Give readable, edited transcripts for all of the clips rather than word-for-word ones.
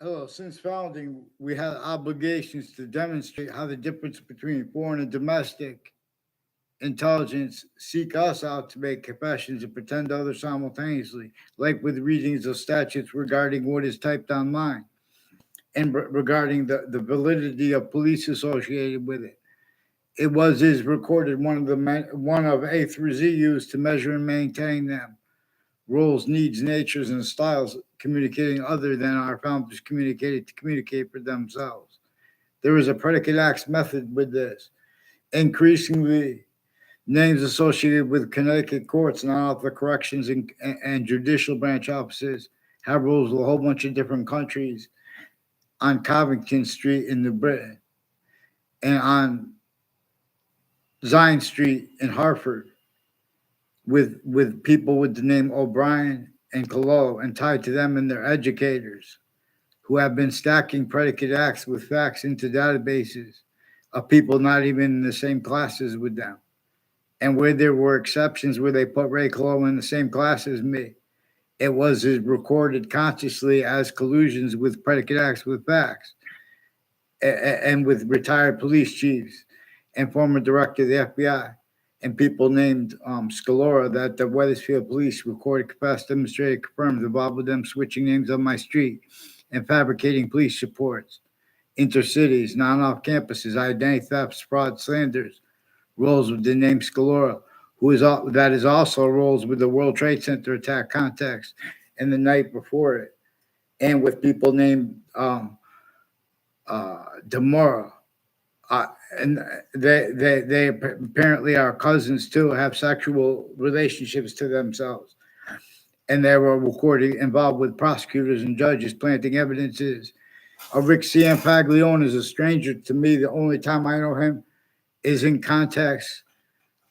Hello, since founding, we had obligations to demonstrate how the difference between foreign and domestic intelligence seek us out to make confessions and pretend others simultaneously, like with readings of statutes regarding what is typed online and regarding the validity of police associated with it. It was is recorded one of A through Z used to measure and maintain them. Roles, needs, natures, and styles communicating other than our founders communicated to communicate for themselves. There is a predicate acts method with this. Increasingly, names associated with Connecticut courts, not the corrections and judicial branch offices, have roles with a whole bunch of different countries on Covington Street in New Britain and on Zion Street in Hartford with people with the name O'Brien and Colo and tied to them and their educators who have been stacking predicate acts with facts into databases of people not even in the same classes with them. And where there were exceptions where they put Ray Colo in the same class as me, it was recorded consciously as collusions with predicate acts with facts and with retired police chiefs and former director of the FBI and people named Scalora that the Weathersfield police recorded, confessed, demonstrated, confirmed involved with them switching names on my street and fabricating police reports, intercities, non-off campuses, identity thefts, fraud, slanders, roles with the name Scalora, that is also roles with the World Trade Center attack context and the night before it, and with people named Demora. And they apparently are cousins too, have sexual relationships to themselves. And they were recorded involved with prosecutors and judges planting evidences. Rick Ciampaglione is a stranger to me. The only time I know him is in context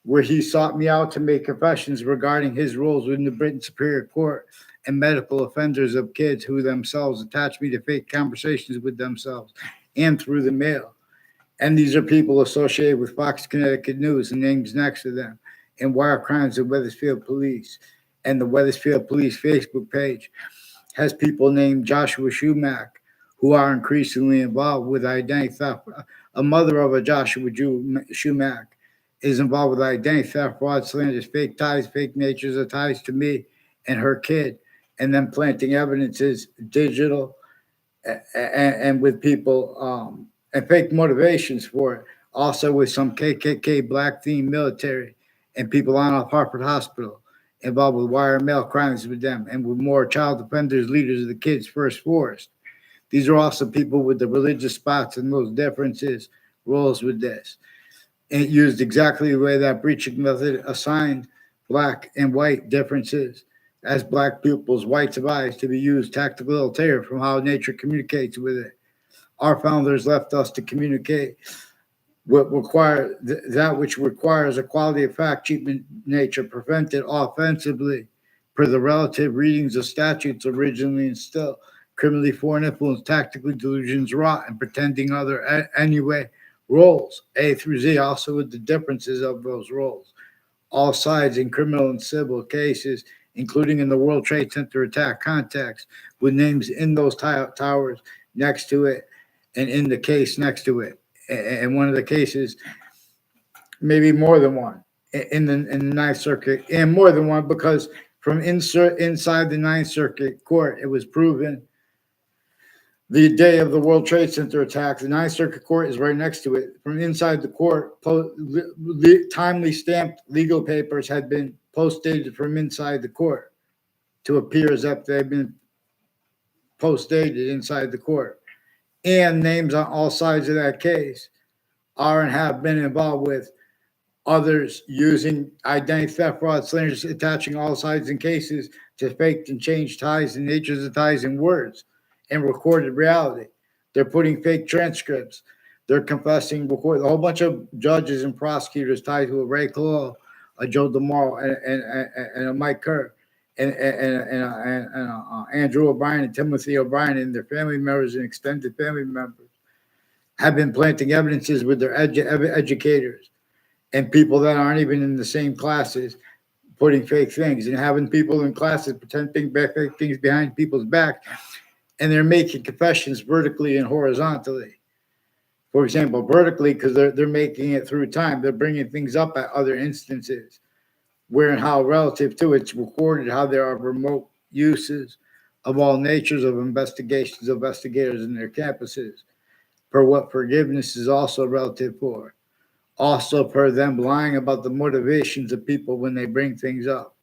where he sought me out to make confessions regarding his roles within the Britain Superior Court and medical offenders of kids who themselves attached me to fake conversations with themselves and through the mail. And these are people associated with Fox Connecticut News and names next to them, and wire crimes of Weathersfield Police. And the Weathersfield Police Facebook page has people named Joshua Schumack who are increasingly involved with identity theft. A mother of a Joshua Schumack is involved with identity theft, fraud, slanders, fake ties, fake natures of ties to me and her kid, and then planting evidences digital and with people and fake motivations for it. Also with some KKK black themed military and people on off Hartford Hospital involved with wire mail crimes with them and with more child offenders, leaders of the kids' first force. These are also people with the religious spots and those differences roles with this. And it used exactly the way that breaching method assigned black and white differences as black pupils, whites of eyes to be used tactical terror from how nature communicates with it. Our founders left us to communicate that which requires a quality of fact, cheap nature, prevented offensively per the relative readings of statutes originally instilled, criminally foreign influence, tactically delusions wrought, and pretending other anyway roles, A through Z, also with the differences of those roles. All sides in criminal and civil cases, including in the World Trade Center attack context, with names in those towers next to it and in the case next to it. And one of the cases, maybe more than one, in the Ninth Circuit, and more than one because from inside the Ninth Circuit court, it was proven the day of the World Trade Center attack. The Ninth Circuit Court is right next to it. From inside the court, timely stamped legal papers had been post-dated from inside the court to appear as if they've been post-dated inside the court. And names on all sides of that case are and have been involved with others using identity theft, fraud, slanders, attaching all sides and cases to fake and change ties and natures of ties and words and recorded reality. They're putting fake transcripts. They're confessing before a whole bunch of judges and prosecutors tied to a Ray Colo, a Joe DeMauro, and a Mike Kerr, and Andrew O'Brien and Timothy O'Brien and their family members and extended family members have been planting evidences with their educators and people that aren't even in the same classes putting fake things and having people in classes pretending fake things behind people's back and they're making confessions vertically and horizontally. For example, vertically, because they're making it through time. They're bringing things up at other instances where and how relative to it's recorded how there are remote uses of all natures of investigators in their campuses, per what forgiveness is also relative for. Also per them lying about the motivations of people when they bring things up.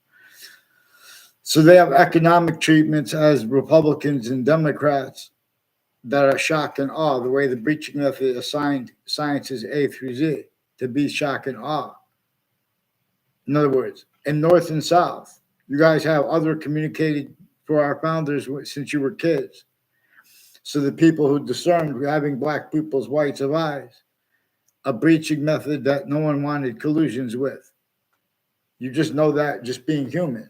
So they have economic treatments as Republicans and Democrats that are shock and awe, the way the breaching method assigned sciences A through Z to be shock and awe. In other words, in North and South, you guys have other communicated for our founders since you were kids. So the people who discerned having black pupils, whites of eyes, a breaching method that no one wanted collusions with. You just know that just being human.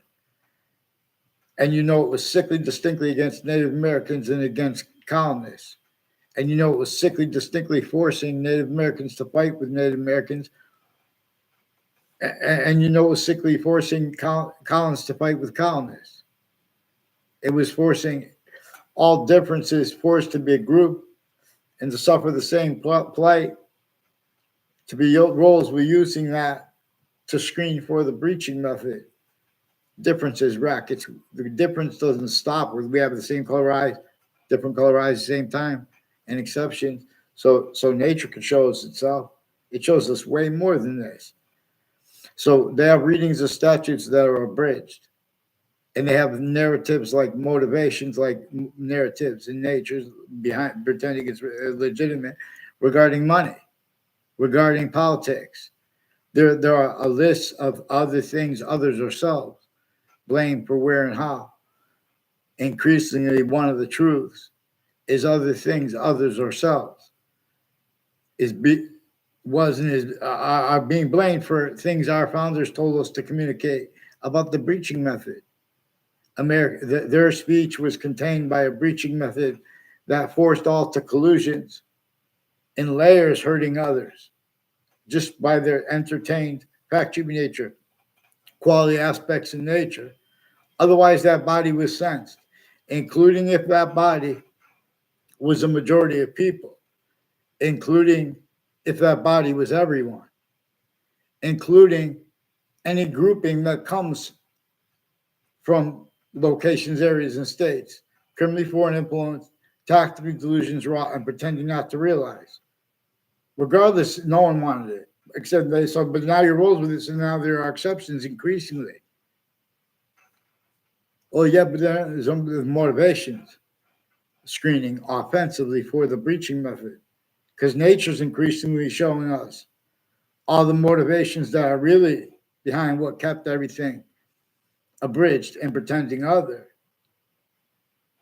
And you know it was sickly distinctly against Native Americans and against colonists. And you know it was sickly distinctly forcing Native Americans to fight with Native Americans. And you know it was sickly forcing colonists to fight with colonists. It was forcing all differences forced to be a group and to suffer the same plight, to be roles. We're using that to screen for the breaching method. Differences, rackets. The difference doesn't stop. We have the same color eyes, different color eyes at the same time, and exceptions. So nature can show us itself. It shows us way more than this. So they have readings of statutes that are abridged. And they have narratives like motivations, like narratives in nature behind pretending it's legitimate regarding money, regarding politics. There are a list of other things others ourselves blame for where and how. Increasingly, one of the truths is other things others ourselves are being blamed for things our founders told us to communicate about the breaching method. Their speech was contained by a breaching method that forced all to collusions in layers hurting others just by their entertained fact-cheaping nature, quality aspects in nature. Otherwise, that body was sensed, including if that body was a majority of people, including if that body was everyone, including any grouping that comes from locations, areas, and states, criminally foreign influence, tactical delusions, raw, and pretending not to realize. Regardless, no one wanted it, except they saw, but now you're rolled with this, and now there are exceptions increasingly. Oh, yeah, but there's some motivations screening offensively for the breaching method, because nature's increasingly showing us all the motivations that are really behind what kept everything abridged and pretending other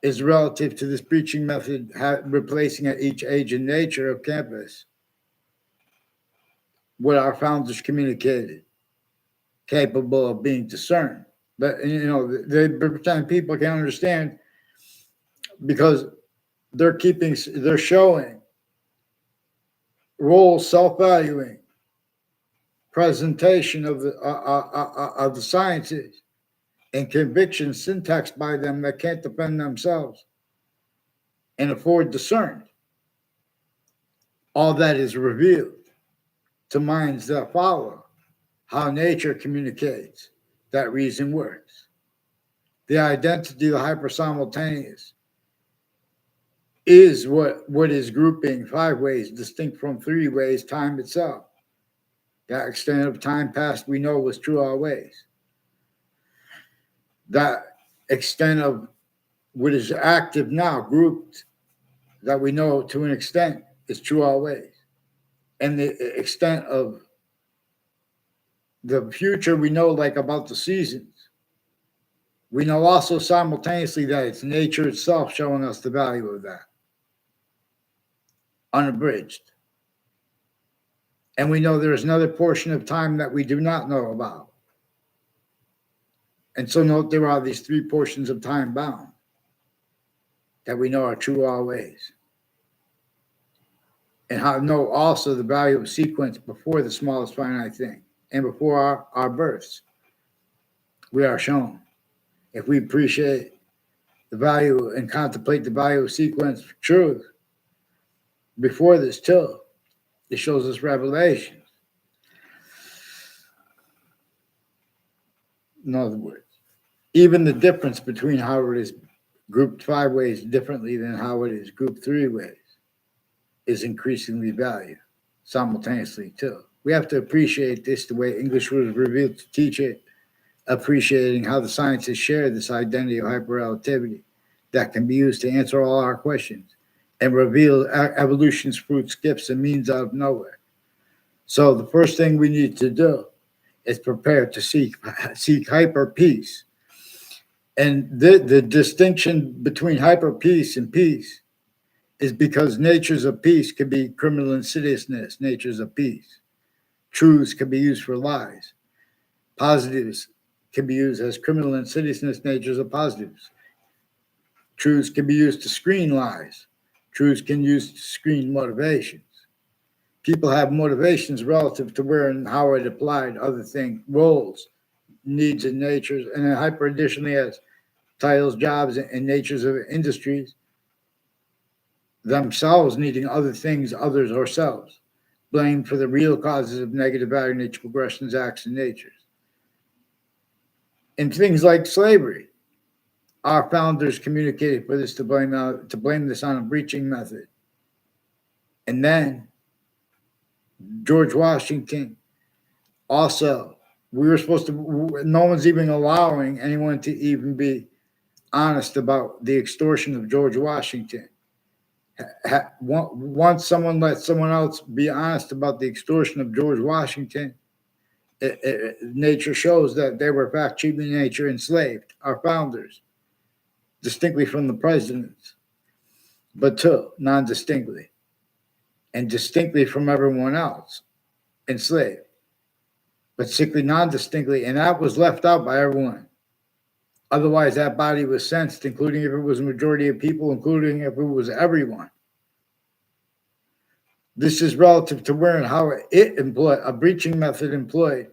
is relative to this breaching method replacing at each age and nature of campus what our founders communicated, capable of being discerned. But they pretend people can't understand because they're showing role self-valuing presentation of the sciences and conviction syntax by them that can't defend themselves and afford discerned. All that is revealed to minds that follow how nature communicates that reason works. The identity of the hyper-simultaneous is what is grouping 5 ways distinct from 3 ways time itself. That extent of time past we know was true always. That extent of what is active now, grouped, that we know to an extent is true always. And the extent of the future we know, like about the seasons. We know also simultaneously that it's nature itself showing us the value of that. Unabridged. And we know there's another portion of time that we do not know about. And so note there are these 3 portions of time bound that we know are true always. And how know also the value of sequence before the smallest finite thing and before our births. We are shown. If we appreciate the value and contemplate the value of sequence for truth before this too. It shows us revelation. In other words, even the difference between how it is grouped 5 ways differently than how it is grouped 3 ways is increasingly valued simultaneously too. We have to appreciate this the way English was revealed to teach it, appreciating how the sciences share this identity of hyperrelativity that can be used to answer all our questions and reveal evolution's fruits, gifts, and means out of nowhere. So the first thing we need to do is prepare to seek hyper peace. And the distinction between hyper peace and peace is because natures of peace can be criminal insidiousness, natures of peace. Truths can be used for lies. Positives can be used as criminal insidiousness, natures of positives. Truths can be used to screen lies. Truths can be used to screen motivations. People have motivations relative to where and how it applied other things, roles, needs, and natures, and then hyper additionally has titles, jobs, and natures of industries, themselves needing other things, others, or selves, blamed for the real causes of negative value, nature, progressions, acts, and natures. In things like slavery, our founders communicated for this to blame this on a breaching method. And then George Washington also, we were supposed to, no one's even allowing anyone to even be honest about the extortion of George Washington. Once someone lets someone else be honest about the extortion of George Washington, nature shows that they were, in fact, cheating nature enslaved, our founders, distinctly from the presidents, but too non-distinctly, and distinctly from everyone else, enslaved, but sickly non-distinctly, and that was left out by everyone. Otherwise, that body was sensed, including if it was a majority of people, including if it was everyone. This is relative to where and how it employed, a breaching method employed,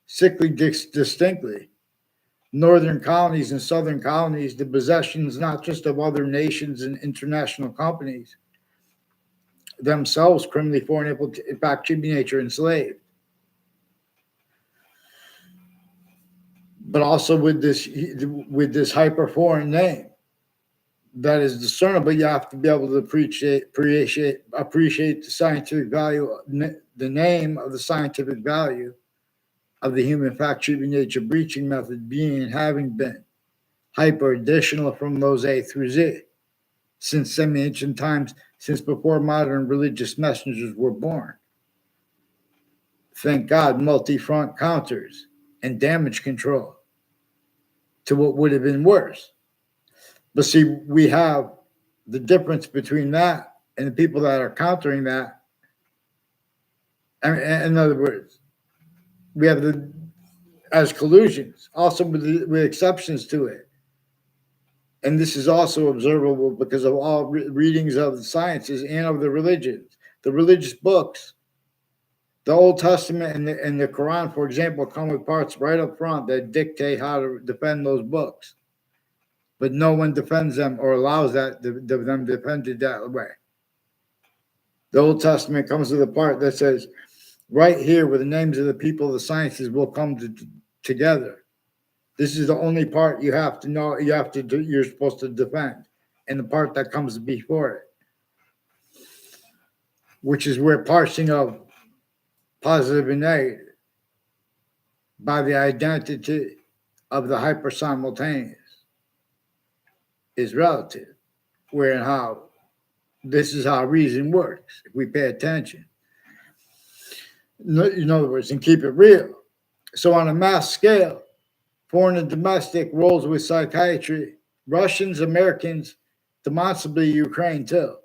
sickly distinctly. Northern colonies and southern colonies, the possessions not just of other nations and international companies, themselves criminally foreign, in fact, should be nature enslaved. But also with this hyper foreign name that is discernible, you have to be able to appreciate the scientific value, the name of the scientific value of the human fact shooting nature breaching method being and having been hyper additional from those A through Z since semi-ancient times, since before modern religious messengers were born. Thank God, multi-front counters and damage control to what would have been worse. But see, we have the difference between that and the people that are countering that. In other words, we have as collusions, also with exceptions to it. And this is also observable because of all readings of the sciences and of the religions, the religious books. The Old Testament and the Quran, for example, come with parts right up front that dictate how to defend those books. But no one defends them or allows them defended that way. The Old Testament comes with a part that says, right here, where the names of the people of the sciences will come together. This is the only part you have to know. You're supposed to defend, and the part that comes before it, which is where parsing of positive and negative by the identity of the hyper simultaneous is relative. Where and how this is how reason works. If we pay attention, in other words, and keep it real. So on a mass scale, foreign and domestic roles with psychiatry, Russians, Americans, demonstrably Ukraine too.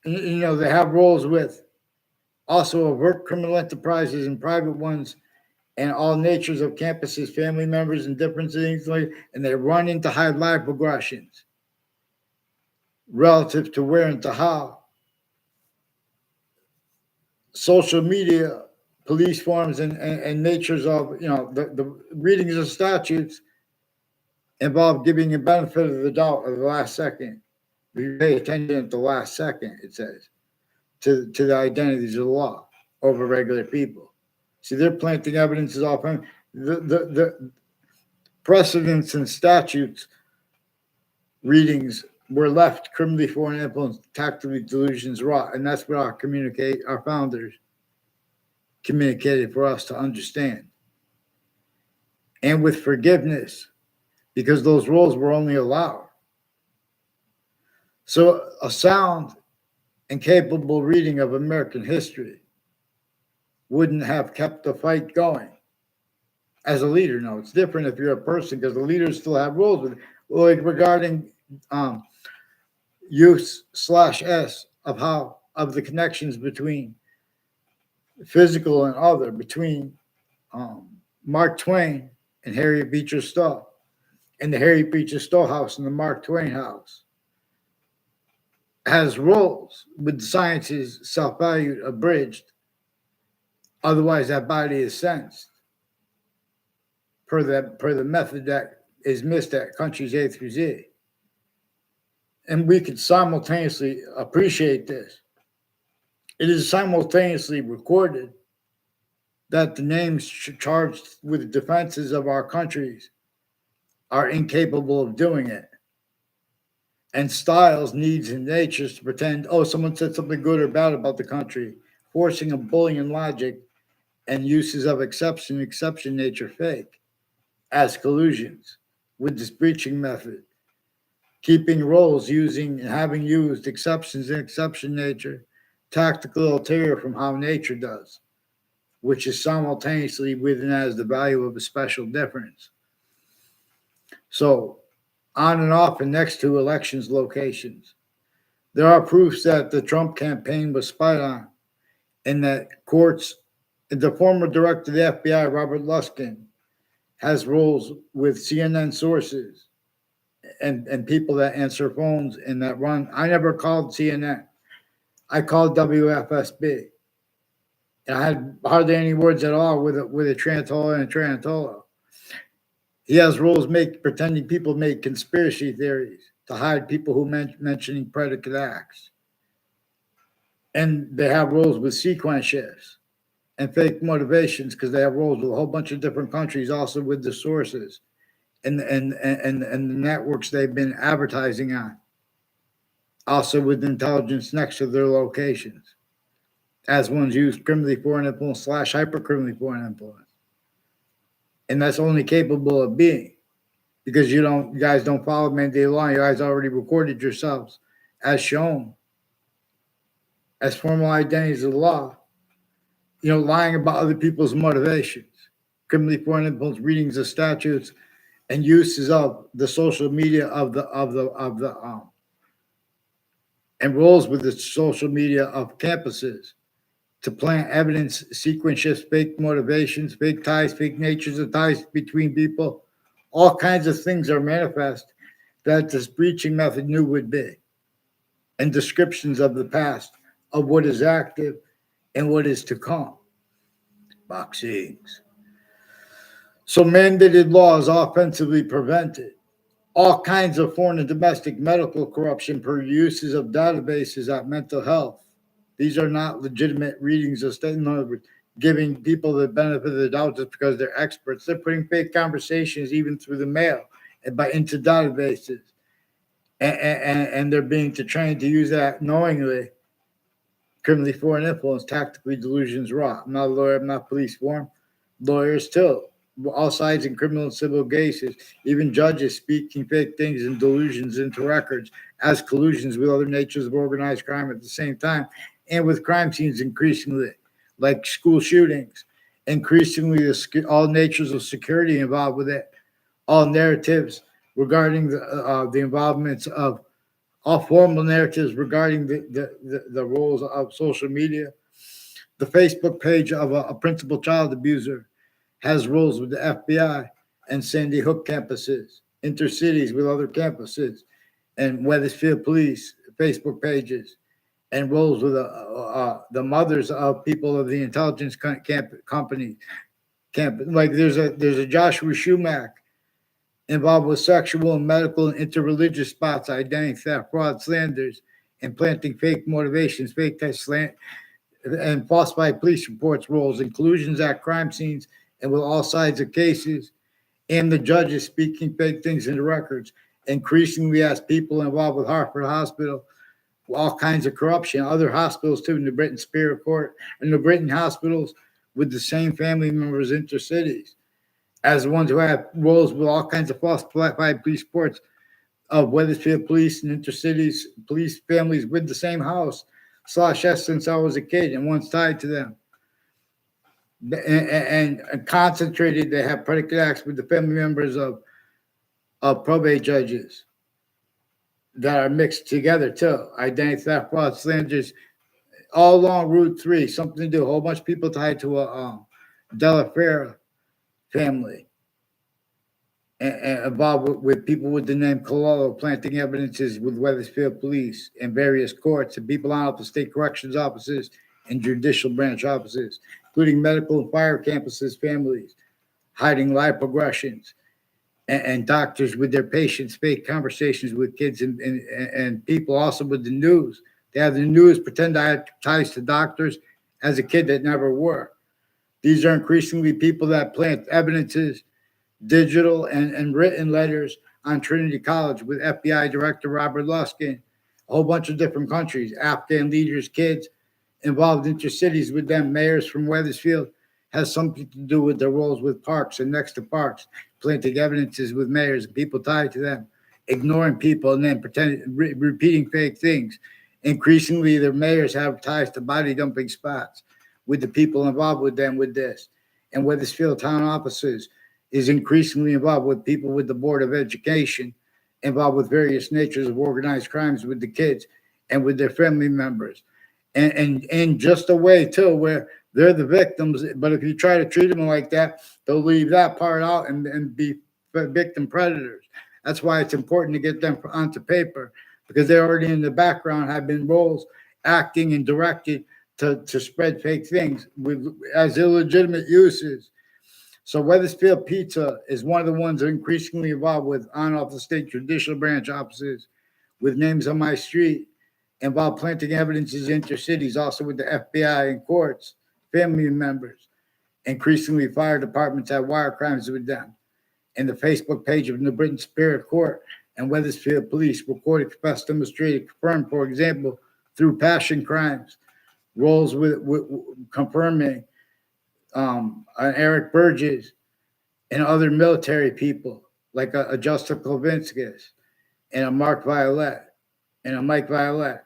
They have roles with also overt criminal enterprises and private ones and all natures of campuses, family members, and different things, and they run into high life progressions relative to where and to how social media, police forms, and natures of, the readings of statutes involve giving a benefit of the doubt of the last second. We pay attention at the last second, it says, to the identities of the law over regular people. See, they're planting evidence is often the precedents and statutes readings were left criminally foreign influence, tactically delusions wrought, and that's what our founders communicated for us to understand. And with forgiveness, because those rules were only allowed. So a sound and capable reading of American history wouldn't have kept the fight going. As a leader, no, it's different if you're a person because the leaders still have rules with, like regarding use/s of the connections between physical and other, between Mark Twain and Harriet Beecher Stowe, and the Harriet Beecher Stowe house and the Mark Twain house has rules with science's self-value abridged. Otherwise, that body is sensed per the method that is missed at countries A through Z. And we could simultaneously appreciate this. It is simultaneously recorded that the names charged with the defenses of our countries are incapable of doing it. And styles, needs, and natures to pretend, oh, someone said something good or bad about the country, forcing a Boolean logic and uses of exception nature fake as collusions with this breaching method, keeping roles using and having used exceptions in exception nature, tactical ulterior from how nature does, which is simultaneously within as the value of a special difference. So on and off and next to elections locations, there are proofs that the Trump campaign was spied on and that courts, the former director of the FBI, Robert Luskin, has roles with CNN sources and people that answer phones and that run. I never called CNN. I called WFSB. And I had hardly any words at all with a Trantola and a Trantola. He has rules pretending people make conspiracy theories to hide people who mentioning predicate acts. And they have rules with sequence shifts and fake motivations because they have roles with a whole bunch of different countries, also with the sources and the networks they've been advertising on, also with intelligence next to their locations, as ones use criminally foreign influence / hypercriminally foreign influence. And that's only capable of being because you guys don't follow mandated law. You guys already recorded yourselves as shown as formal identities of the law, lying about other people's motivations, criminally foreign influence readings of statutes and uses of the social media and roles with the social media of campuses to plant evidence, sequence shifts, fake motivations, fake ties, fake natures of ties between people. All kinds of things are manifest that this breaching method knew would be, and descriptions of the past of what is active and what is to come. Boxings. So mandated laws offensively prevented all kinds of foreign and domestic medical corruption per uses of databases at mental health. These are not legitimate readings of state. In other words, giving people the benefit of the doubt just because they're experts. They're putting fake conversations even through the mail and into databases. And they're being trained to use that knowingly. Criminally foreign influence, tactically delusions raw. I'm not a lawyer, I'm not police form. Lawyers too. All sides in criminal and civil cases, even judges speaking fake things and delusions into records as collusions with other natures of organized crime at the same time, and with crime scenes increasingly, like school shootings, increasingly all natures of security involved with it, all narratives regarding the involvements of all formal narratives regarding the roles of social media. The Facebook page of a principal child abuser has roles with the FBI and Sandy Hook campuses, intercities with other campuses, and Weathersfield Police Facebook pages, and roles with the mothers of people of the intelligence company. Like there's a Joshua Schumack involved with sexual and medical and interreligious spots, identity theft, fraud, slanders, and planting fake motivations, fake tests, and falsified police reports, roles, inclusions at crime scenes, and with all sides of cases, and the judges speaking fake things in the records. Increasingly, as people involved with Hartford Hospital, all kinds of corruption, other hospitals too, New Britain Superior Court, and New Britain hospitals with the same family members intercities as the ones who have roles with all kinds of falsified police reports of Weathersfield police and intercities police families with the same house slash S since I was a kid and once tied to them. And concentrated, they have predicate acts with the family members of probate judges that are mixed together too. Identity theft, fraud, slanders, all along Route 3, something to do. A whole bunch of people tied to a Della Fera family and involved with people with the name Collusion, planting evidences with Weathersfield police and various courts and people on up the state corrections offices and judicial branch offices, including medical and fire campuses, families, hiding life progressions, and doctors with their patients, fake conversations with kids and people also with the news. They have the news pretend I had ties to doctors as a kid that never were. These are increasingly people that plant evidences, digital and written letters on Trinity College with FBI Director Robert Luskin, a whole bunch of different countries, Afghan leaders, kids involved intercities with them, mayors from Weathersfield, has something to do with their roles with parks and next to parks, planting evidences with mayors and people tied to them, ignoring people and then repeating fake things. Increasingly, their mayors have ties to body dumping spots with the people involved with them with this. And Weathersfield town offices is increasingly involved with people with the Board of Education, involved with various natures of organized crimes with the kids and with their family members. And just a way too, where they're the victims, but if you try to treat them like that, they'll leave that part out and be victim predators. That's why it's important to get them onto paper, because they already in the background have been roles acting and directed to spread fake things as illegitimate uses. So Weathersfield Pizza is one of the ones that are increasingly involved with on-off the state judicial branch offices with names on my street, involved planting evidences intercities, also with the FBI and courts, family members. Increasingly, fire departments have wire crimes with them. And the Facebook page of New Britain Superior Court and Weathersfield Police recorded, confessed, demonstrated, confirmed, for example, through passion crimes, roles with confirming Eric Burgess and other military people like a Justin Kovinskis and a Mark Violet and a Mike Violet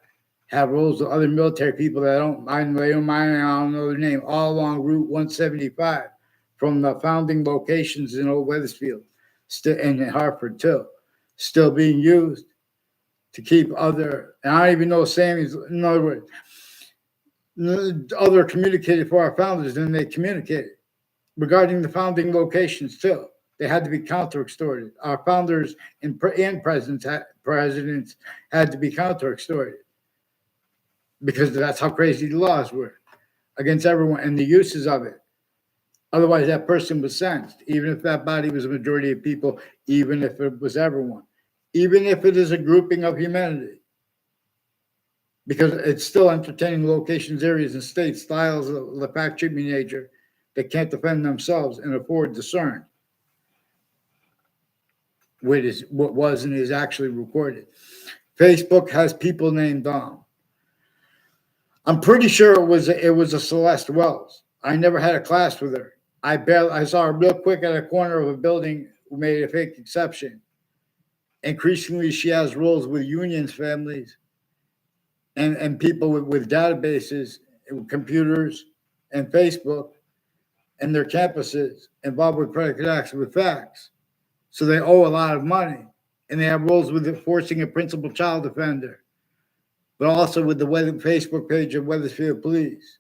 have roles with other military people that I don't know their name, all along Route 175 from the founding locations in Old Weathersfield and in Hartford too, still being used to keep other, and I don't even know Sammy's, in other words, other communicated for our founders than they communicated regarding the founding locations too. They had to be counter-extorted. Our founders and presidents had to be counter-extorted because that's how crazy the laws were against everyone and the uses of it. Otherwise, that person was sentenced, even if that body was a majority of people, even if it was everyone, even if it is a grouping of humanity. Because it's still entertaining locations, areas, and states, styles of the fact treatment nature that can't defend themselves and afford discern what was and is actually recorded. Facebook has people named I'm pretty sure it was a Celeste Wells. I never had a class with her. I saw her real quick at a corner of a building who made a fake exception. Increasingly, she has roles with unions, families, and people with databases, computers, and Facebook, and their campuses involved with predicate acts with facts. So they owe a lot of money, and they have roles with enforcing a principal child offender, but also with the Facebook page of Weathersfield Police.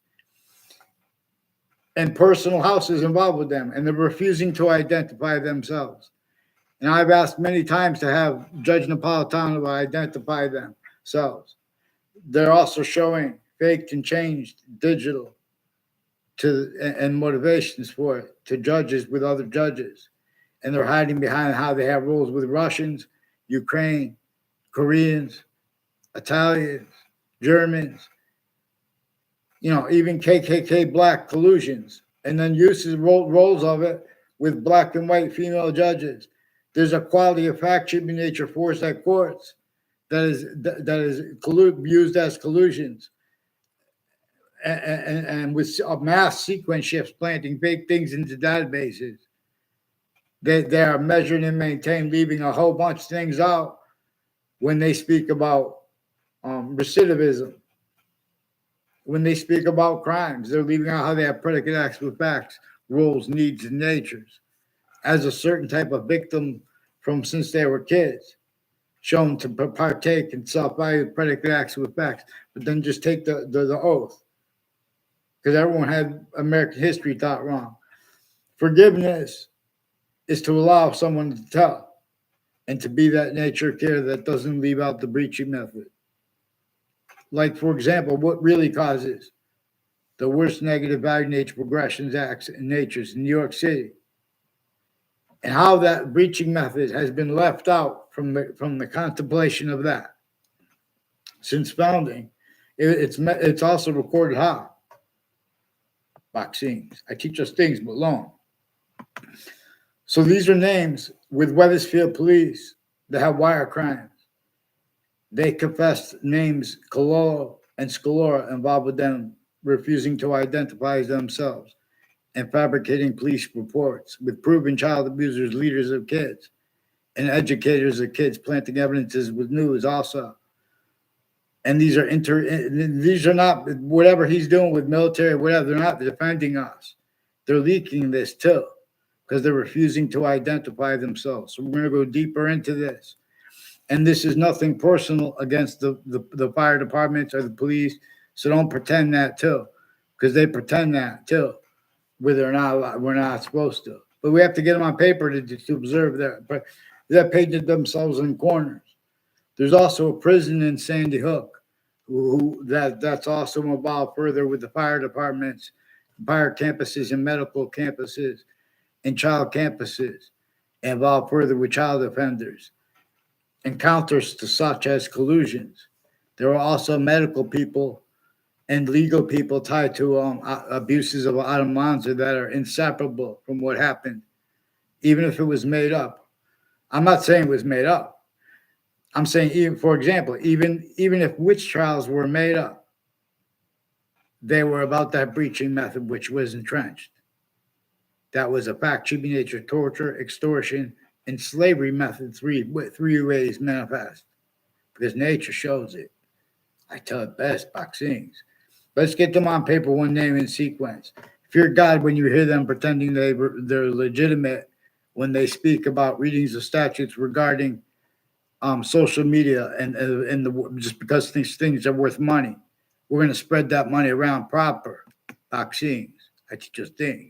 And personal houses involved with them, and they're refusing to identify themselves. And I've asked many times to have Judge Napolitano identify themselves. They're also showing faked and changed digital and motivations for it to judges with other judges. and they're hiding behind how they have rules with Russians, Ukraine, Koreans, Italians, Germans, even KKK black collusions, and then uses roles of it with black and white female judges. There's a quality of fact-sheeping nature force at courts that is used as collusions, and with a mass sequence shifts planting fake things into databases. They are measured and maintained, leaving a whole bunch of things out when they speak about recidivism. When they speak about crimes, they're leaving out how they have predicate acts with facts, roles, needs, and natures. As a certain type of victim from since they were kids, shown to partake in self-value predicate acts with facts, but then just take the oath. Because everyone had American history taught wrong. Forgiveness is to allow someone to tell and to be that nature care that doesn't leave out the breaching method. Like, for example, what really causes the worst negative value nature progressions acts and natures in New York City, and how that breaching method has been left out from the contemplation of that since founding. It's also recorded how vaccines. I teach us things but long. So these are names with Wethersfield police that have wire crimes. They confessed names Collusion and Scalora involved with them refusing to identify themselves and fabricating police reports with proven child abusers, leaders of kids, and educators of kids planting evidences with news also. And these are not whatever he's doing with military, whatever. They're not defending us. They're leaking this too because they're refusing to identify themselves. So we're going to go deeper into this. And this is nothing personal against the fire departments or the police. So don't pretend that too, because they pretend that too, whether or not we're not supposed to. But we have to get them on paper to observe that. But they're painted themselves in corners. There's also a prison in Sandy Hook that's also involved further with the fire departments, fire campuses and medical campuses and child campuses, involved further with child offenders. Encounters to such as collusions. There are also medical people and legal people tied to abuses of Adam Lanza that are inseparable from what happened, even if it was made up. I'm not saying it was made up. I'm saying, even for example, even if witch trials were made up, they were about that breaching method, which was entrenched. That was a fact-sheeping nature, torture, extortion, and slavery method, three ways manifest, because nature shows it. I tell it best, vaccines. Let's get them on paper, one name in sequence. Fear God when you hear them pretending they're legitimate when they speak about readings of statutes regarding social media and just because these things are worth money. We're going to spread that money around proper. Vaccines. I teach us things.